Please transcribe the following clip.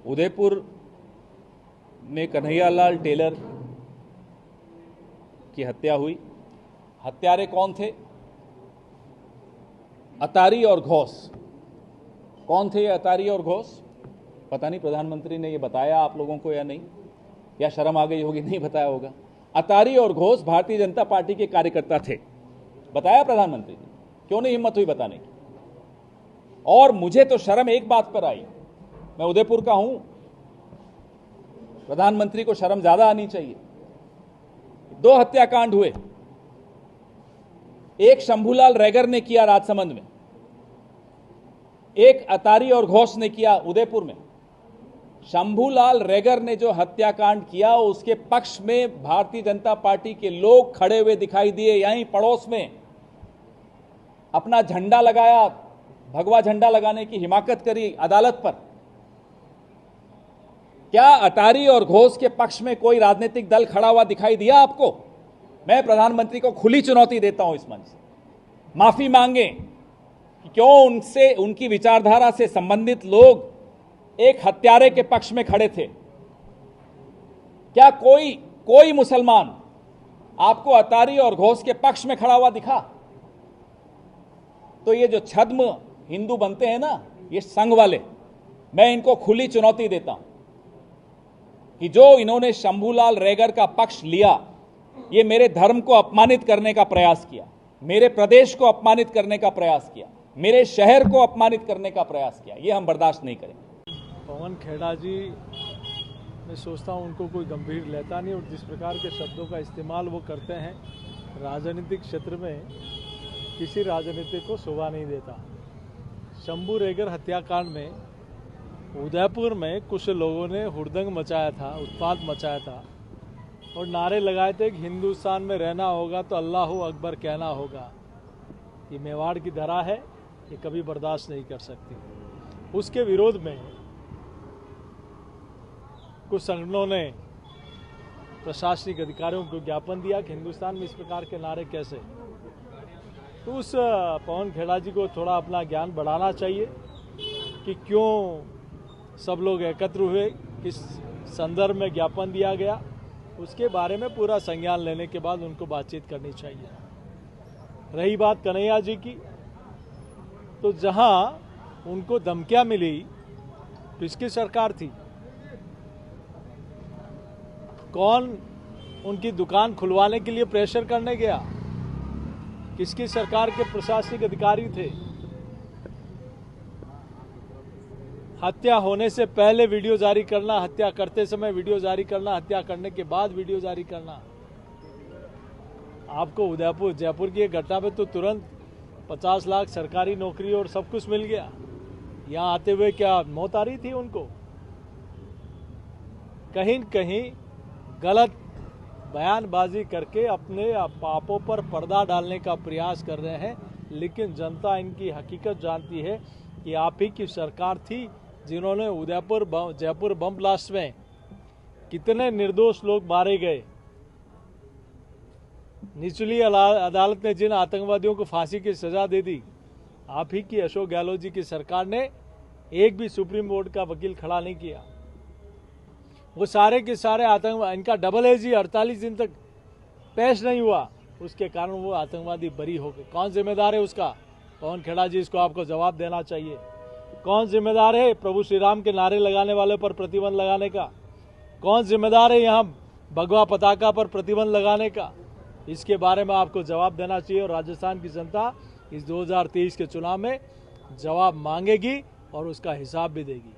उदयपुर में कन्हैयालाल टेलर की हत्या हुई। हत्यारे कौन थे? अतारी और घोष। कौन थे ये अतारी और घोष? पता नहीं प्रधानमंत्री ने ये बताया आप लोगों को या नहीं, या शर्म आ गई होगी, नहीं बताया होगा। अतारी और घोष भारतीय जनता पार्टी के कार्यकर्ता थे। बताया प्रधानमंत्री ने? क्यों नहीं हिम्मत हुई बताने की? और मुझे तो शर्म एक बात पर आई, मैं उदयपुर का हूं, प्रधानमंत्री को शर्म ज्यादा आनी चाहिए। 2 हत्याकांड हुए, एक शंभूलाल रैगर ने किया राजसमंद में, एक अतारी और घोष ने किया उदयपुर में। शंभूलाल रैगर ने जो हत्याकांड किया उसके पक्ष में भारतीय जनता पार्टी के लोग खड़े हुए दिखाई दिए। यहीं पड़ोस में अपना झंडा लगाया, भगवा झंडा लगाने की हिमाकत करी अदालत पर। क्या अतारी और घोष के पक्ष में कोई राजनीतिक दल खड़ा हुआ दिखाई दिया आपको? मैं प्रधानमंत्री को खुली चुनौती देता हूं इस मंच से, माफी मांगे कि क्यों उनसे, उनकी विचारधारा से संबंधित लोग एक हत्यारे के पक्ष में खड़े थे। क्या कोई मुसलमान आपको अतारी और घोष के पक्ष में खड़ा हुआ दिखा? तो ये जो छद्म हिंदू बनते हैं ना, ये संघ वाले, मैं इनको खुली चुनौती देता हूं कि जो इन्होंने शंभूलाल रैगर का पक्ष लिया, ये मेरे धर्म को अपमानित करने का प्रयास किया, मेरे प्रदेश को अपमानित करने का प्रयास किया, मेरे शहर को अपमानित करने का प्रयास किया। ये हम बर्दाश्त नहीं करेंगे। पवन खेड़ा जी, मैं सोचता हूं उनको कोई गंभीर लेता नहीं, और जिस प्रकार के शब्दों का इस्तेमाल वो करते हैं राजनीतिक क्षेत्र में, किसी राजनीतिक को शोभा नहीं देता। शंभू रैगर हत्याकांड में उदयपुर में कुछ लोगों ने हुड़दंग मचाया था, उत्पात मचाया था और नारे लगाए थे कि हिंदुस्तान में रहना होगा तो अल्लाह अकबर कहना होगा। ये मेवाड़ की धरा है, ये कभी बर्दाश्त नहीं कर सकती। उसके विरोध में कुछ संगठनों ने प्रशासनिक अधिकारियों को ज्ञापन दिया कि हिंदुस्तान में इस प्रकार के नारे कैसे। तो उस पवन खेड़ा जी को थोड़ा अपना ज्ञान बढ़ाना चाहिए कि क्यों सब लोग एकत्र हुए, किस संदर्भ में ज्ञापन दिया गया, उसके बारे में पूरा संज्ञान लेने के बाद उनको बातचीत करनी चाहिए। रही बात कन्हैया जी की, तो जहां उनको धमकियां मिली तो इसकी सरकार थी। कौन उनकी दुकान खुलवाने के लिए प्रेशर करने गया? किसकी सरकार के प्रशासनिक अधिकारी थे? हत्या होने से पहले वीडियो जारी करना, हत्या करते समय वीडियो जारी करना, हत्या करने के बाद वीडियो जारी करना। आपको उदयपुर जयपुर की एक घटना में तो तुरंत 50 लाख सरकारी नौकरी और सब कुछ मिल गया। यहाँ आते हुए क्या मौत आ रही थी उनको? कहीं कहीं गलत बयानबाजी करके अपने पापों पर पर्दा डालने का प्रयास कर रहे हैं, लेकिन जनता इनकी हकीकत जानती है कि आप ही की सरकार थी जिन्होंने जयपुर बम ब्लास्ट में कितने निर्दोष लोग मारे गए। निचली अदालत ने जिन आतंकवादियों को फांसी की सजा दे दी, आप ही की अशोक गहलोत जी की सरकार ने एक भी सुप्रीम कोर्ट का वकील खड़ा नहीं किया। वो सारे के सारे आतंकवादी, इनका डबल एजी 48 दिन तक पेश नहीं हुआ, उसके कारण वो आतंकवादी बरी हो गए। कौन जिम्मेदार है उसका? पवन खेड़ा जी, इसको आपको जवाब देना चाहिए। कौन जिम्मेदार है प्रभु श्री राम के नारे लगाने वाले पर प्रतिबंध लगाने का? कौन जिम्मेदार है यहाँ भगवा पताका पर प्रतिबंध लगाने का? इसके बारे में आपको जवाब देना चाहिए, और राजस्थान की जनता इस 2023 के चुनाव में जवाब मांगेगी और उसका हिसाब भी देगी।